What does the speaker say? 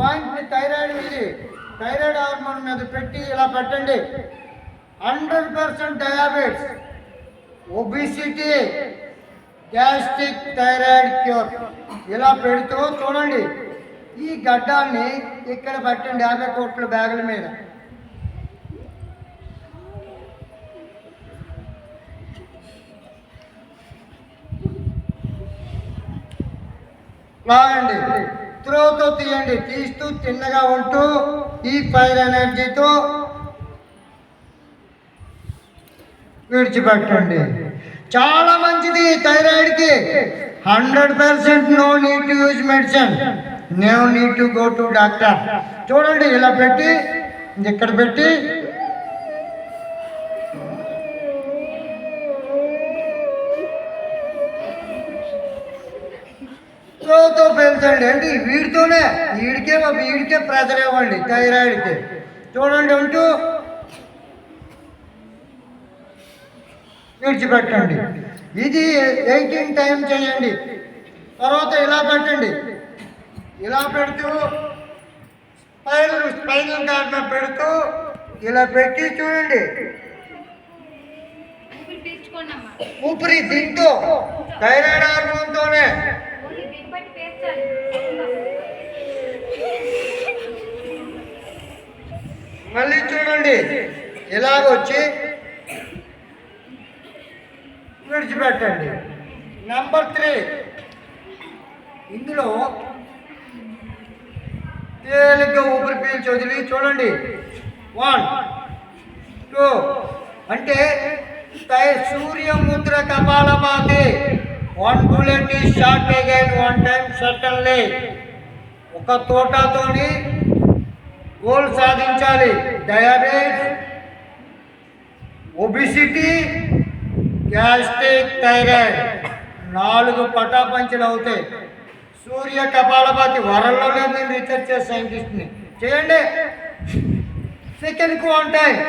పాయింట్ని థైరాయిడ్ ఇది thyroid hormone మీద పెట్టి ఇలా పెట్టండి. 100% diabetes, obesity, gastric, thyroid cure ఇలా పెడుతూ చూడండి. ఈ గడ్డాన్ని ఇక్కడ పెట్టండి 50 కోట్ల బ్యాగుల మీద. లాగండి, త్రోతో తీయండి. తీస్తూ తిన్నగా ఉంటూ ఈ ఫైర్ ఎనర్జీతో విడిచిపెట్టండి. చాలా మంచిది థైరాయిడ్కి. 100% no need to use medicine, no need to go to doctor. చూడండి ఇలా పెట్టి ఇక్కడ పెట్టి తో పెంచండి. అంటే వీడికే ప్రెజర్ ఇవ్వండి థైరాయిడ్కి. చూడండి ఉంటూ విడిచిపెట్టండి. ఇది 18 టైం చేయండి. తర్వాత ఇలా పెట్టండి. ఇలా పెడుతూ స్పైనల్ కార్డ్ పెడుతూ ఇలా పెట్టి చూడండి. ఊపిరి దీంతో థైరాయిడ్ హార్మోన్తోనే. మళ్ళీ చూడండి ఇలాగొచ్చి విడిచిపెట్టండి. నెంబర్ 3, ఇందులో తేలిగ్గా ఊపిరి పీల్చి వదిలి చూడండి. 1 2 అంటే సూర్యముద్ర kapalbhati. 1 bullet is shot again 1 time certainly. ఒక తోటతోని గోల్ సాధించాలి. డయాబెటిస్, ఒబిసిటీ, గ్యాస్ట్రిక్, థైరాయిడ్ 4 పటాపంచలు అవుతాయి. సూర్య కపాలభాతి వరల్లో నేను రీసెర్చ్ చేసే సైంటిస్ట్ని చేయండి. సెకండ్కు 1 time